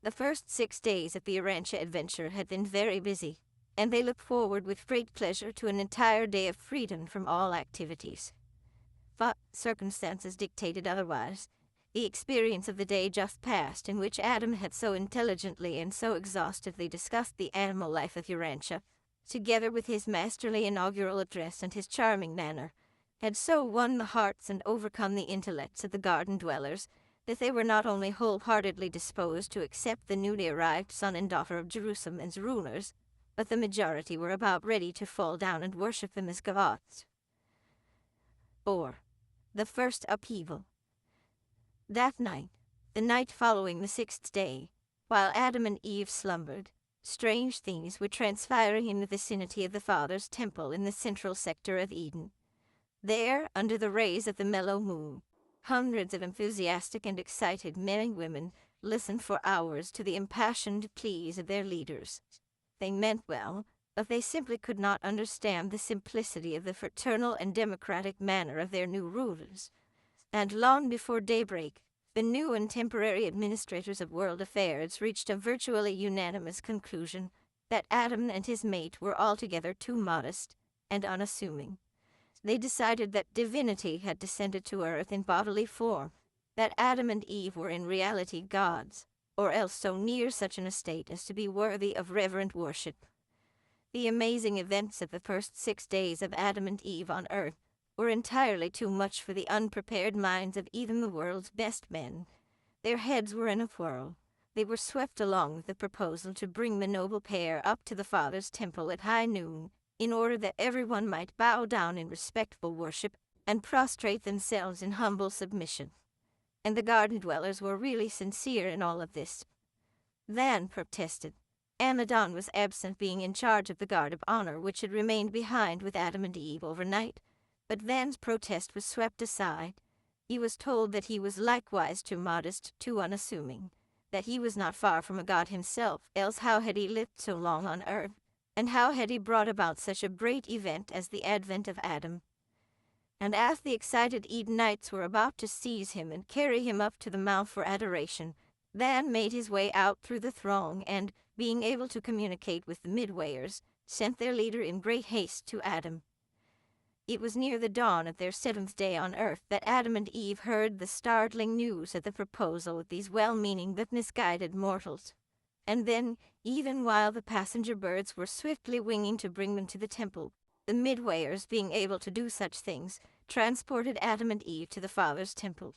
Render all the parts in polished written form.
The first 6 days of the Urantia adventure had been very busy, and they looked forward with great pleasure to an entire day of freedom from all activities. But circumstances dictated otherwise. The experience of the day just past, in which Adam had so intelligently and so exhaustively discussed the animal life of Urantia, together with his masterly inaugural address and his charming manner, had so won the hearts and overcome the intellects of the garden dwellers that they were not only wholeheartedly disposed to accept the newly arrived son and daughter of Jerusalem as rulers, but the majority were about ready to fall down and worship them as gods. Or, the first upheaval. That night, the night following the 6th day, while Adam and Eve slumbered, strange things were transpiring in the vicinity of the Father's temple in the central sector of Eden. There, under the rays of the mellow moon, hundreds of enthusiastic and excited men and women listened for hours to the impassioned pleas of their leaders. They meant well, but they simply could not understand the simplicity of the fraternal and democratic manner of their new rulers. And long before daybreak, the new and temporary administrators of world affairs reached a virtually unanimous conclusion that Adam and his mate were altogether too modest and unassuming. They decided that divinity had descended to earth in bodily form, that Adam and Eve were in reality gods, or else so near such an estate as to be worthy of reverent worship. The amazing events of the first 6 days of Adam and Eve on earth were entirely too much for the unprepared minds of even the world's best men. Their heads were in a whirl. They were swept along with the proposal to bring the noble pair up to the Father's temple at high noon, in order that everyone might bow down in respectful worship and prostrate themselves in humble submission. And the garden dwellers were really sincere in all of this. Van protested. Amadon was absent, being in charge of the guard of honor which had remained behind with Adam and Eve overnight, but Van's protest was swept aside. He was told that he was likewise too modest, too unassuming, that he was not far from a god himself, else how had he lived so long on earth? And how had he brought about such a great event as the advent of Adam? And as the excited Edenites were about to seize him and carry him up to the mount for adoration, Van made his way out through the throng and, being able to communicate with the midwayers, sent their leader in great haste to Adam. It was near the dawn of their 7th day on earth that Adam and Eve heard the startling news of the proposal of these well-meaning but misguided mortals. And then, even while the passenger birds were swiftly winging to bring them to the temple, the midwayers, being able to do such things, transported Adam and Eve to the Father's temple.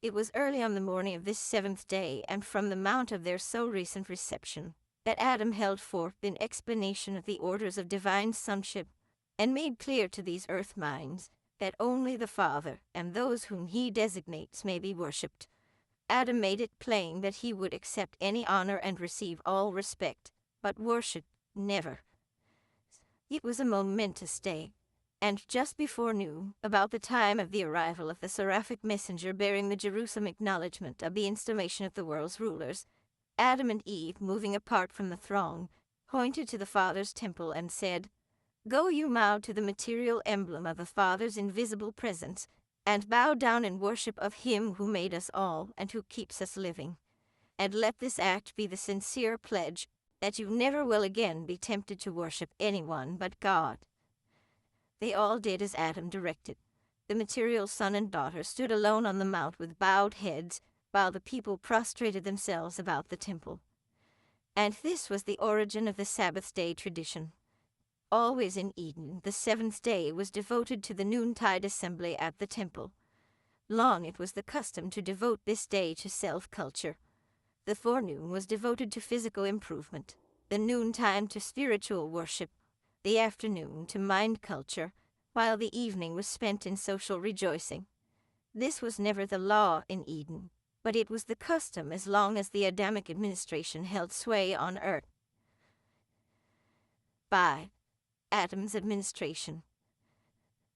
It was early on the morning of this 7th day, and from the mount of their so recent reception, that Adam held forth in explanation of the orders of divine sonship, and made clear to these earth minds that only the Father and those whom he designates may be worshipped. Adam made it plain that he would accept any honor and receive all respect, but worship never. It was a momentous day, and just before noon, about the time of the arrival of the seraphic messenger bearing the Jerusalem acknowledgement of the installation of the world's rulers, Adam and Eve, moving apart from the throng, pointed to the Father's temple and said, "Go you now to the material emblem of the Father's invisible presence, and bow down in worship of him who made us all and who keeps us living. And let this act be the sincere pledge that you never will again be tempted to worship anyone but God." They all did as Adam directed. The material son and daughter stood alone on the mount with bowed heads, while the people prostrated themselves about the temple. And this was the origin of the Sabbath day tradition. Always in Eden, the 7th day was devoted to the noontide assembly at the temple. Long it was the custom to devote this day to self-culture. The forenoon was devoted to physical improvement, the noontime to spiritual worship, the afternoon to mind culture, while the evening was spent in social rejoicing. This was never the law in Eden, but it was the custom as long as the Adamic administration held sway on earth. By Adam's administration.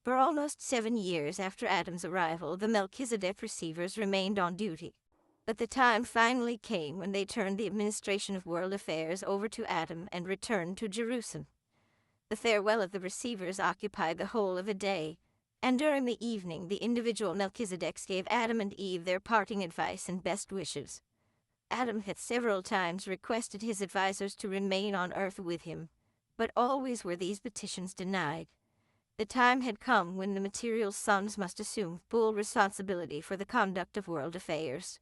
For almost 7 years after Adam's arrival, the Melchizedek receivers remained on duty. But the time finally came when they turned the administration of world affairs over to Adam and returned to Jerusalem. The farewell of the receivers occupied the whole of a day, and during the evening the individual Melchizedeks gave Adam and Eve their parting advice and best wishes. Adam had several times requested his advisors to remain on Earth with him, but always were these petitions denied. The time had come when the material sons must assume full responsibility for the conduct of world affairs.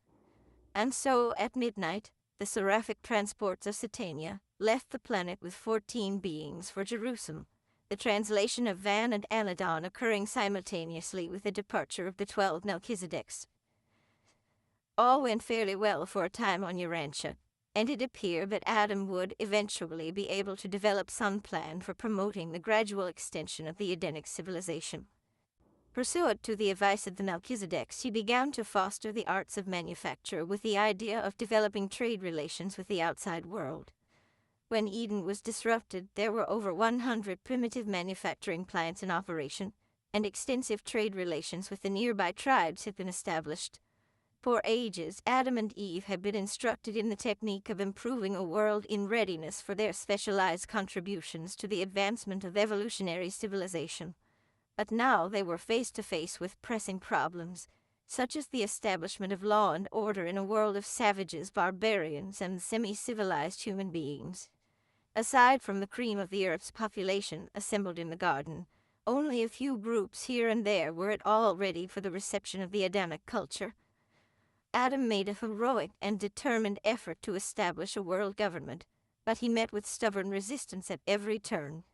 And so, at midnight, the seraphic transports of Satania left the planet with 14 beings for Jerusalem, the translation of Van and Anadon occurring simultaneously with the departure of the 12 Melchizedeks. All went fairly well for a time on Urantia, and it appeared that Adam would eventually be able to develop some plan for promoting the gradual extension of the Edenic civilization. Pursuant to the advice of the Melchizedeks, he began to foster the arts of manufacture with the idea of developing trade relations with the outside world. When Eden was disrupted, there were over 100 primitive manufacturing plants in operation, and extensive trade relations with the nearby tribes had been established. For ages, Adam and Eve had been instructed in the technique of improving a world in readiness for their specialized contributions to the advancement of evolutionary civilization. But now they were face to face with pressing problems, such as the establishment of law and order in a world of savages, barbarians, and semi-civilized human beings. Aside from the cream of the Earth's population assembled in the garden, only a few groups here and there were at all ready for the reception of the Adamic culture. Adam made a heroic and determined effort to establish a world government, but he met with stubborn resistance at every turn.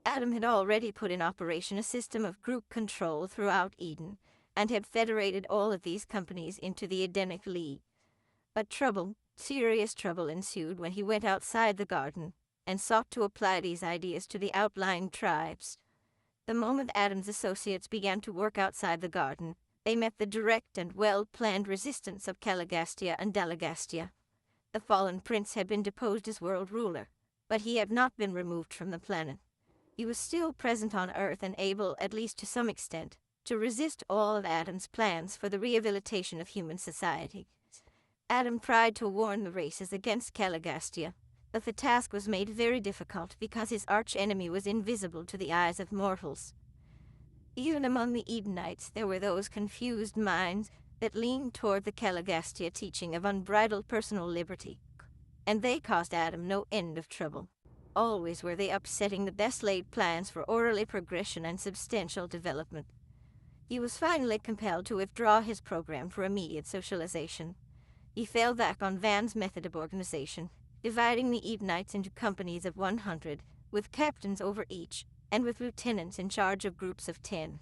Adam had already put in operation a system of group control throughout Eden, and had federated all of these companies into the Edenic League. But serious trouble ensued when he went outside the garden and sought to apply these ideas to the outlying tribes. The moment Adam's associates began to work outside the garden, they met the direct and well-planned resistance of Caligastia and Dalagastia. The fallen prince had been deposed as world ruler, but he had not been removed from the planet. He was still present on Earth and able, at least to some extent, to resist all of Adam's plans for the rehabilitation of human society. Adam tried to warn the races against Caligastia, but the task was made very difficult because his arch-enemy was invisible to the eyes of mortals. Even among the Edenites there were those confused minds that leaned toward the Caligastia teaching of unbridled personal liberty, and they caused Adam no end of trouble. Always were they upsetting the best-laid plans for orderly progression and substantial development. He was finally compelled to withdraw his program for immediate socialization. He fell back on Van's method of organization, dividing the Edenites into companies of 100, with captains over each, and with lieutenants in charge of groups of 10.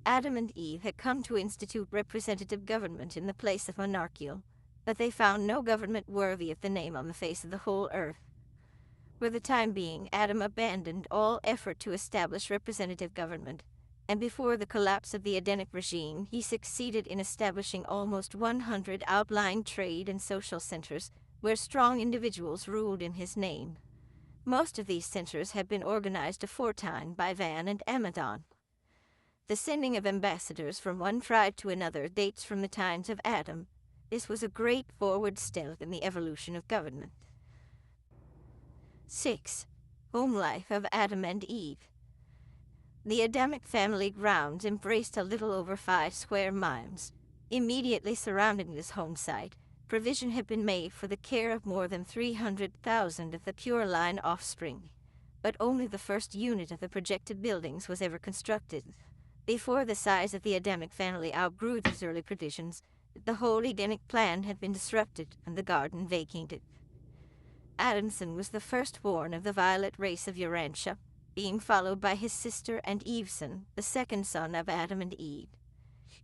Adam and Eve had come to institute representative government in the place of monarchical, but they found no government worthy of the name on the face of the whole earth. For the time being, Adam abandoned all effort to establish representative government, and before the collapse of the Edenic regime, he succeeded in establishing almost 100 outlying trade and social centers where strong individuals ruled in his name. Most of these centers had been organized aforetime by Van and Amadon. The sending of ambassadors from one tribe to another dates from the times of Adam. This was a great forward step in the evolution of government. 6. Home life of Adam and Eve. The Adamic family grounds embraced a little over 5 square miles. Immediately surrounding this home site, provision had been made for the care of more than 300,000 of the pure line offspring, but only the first unit of the projected buildings was ever constructed. Before the size of the Adamic family outgrew these early provisions, the whole Edenic plan had been disrupted and the garden vacated. Adamson was the firstborn of the violet race of Urantia, being followed by his sister and Eveson, the second son of Adam and Eve.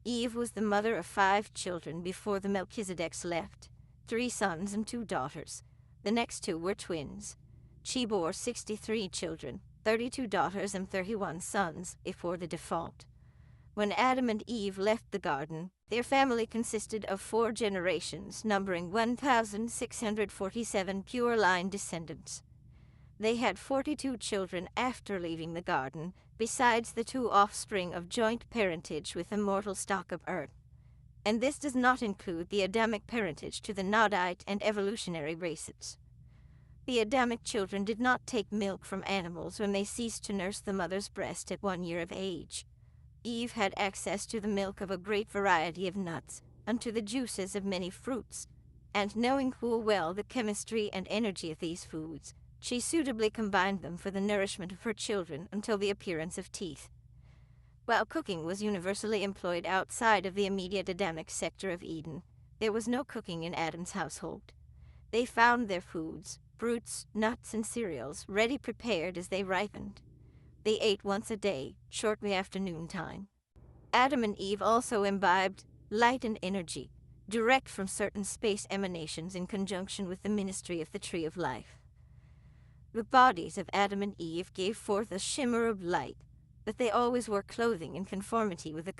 Eve was the mother of 5 children before the Melchizedeks left, 3 sons and 2 daughters. The next 2 were twins. She bore 63 children, 32 daughters and 31 sons, before the default. When Adam and Eve left the garden, their family consisted of 4 generations, numbering 1,647 pure-line descendants. They had 42 children after leaving the garden, besides the 2 offspring of joint parentage with the mortal stock of Earth. And this does not include the Adamic parentage to the Nodite and evolutionary races. The Adamic children did not take milk from animals when they ceased to nurse the mother's breast at 1 year of age. Eve had access to the milk of a great variety of nuts, and to the juices of many fruits. and knowing full well the chemistry and energy of these foods, she suitably combined them for the nourishment of her children until the appearance of teeth. While cooking was universally employed outside of the immediate Adamic sector of Eden, there was no cooking in Adam's household. They found their foods, fruits, nuts, and cereals, ready prepared as they ripened. They ate once a day, shortly after noontime. Adam and Eve also imbibed light and energy, direct from certain space emanations in conjunction with the ministry of the Tree of Life. The bodies of Adam and Eve gave forth a shimmer of light, but they always wore clothing in conformity with the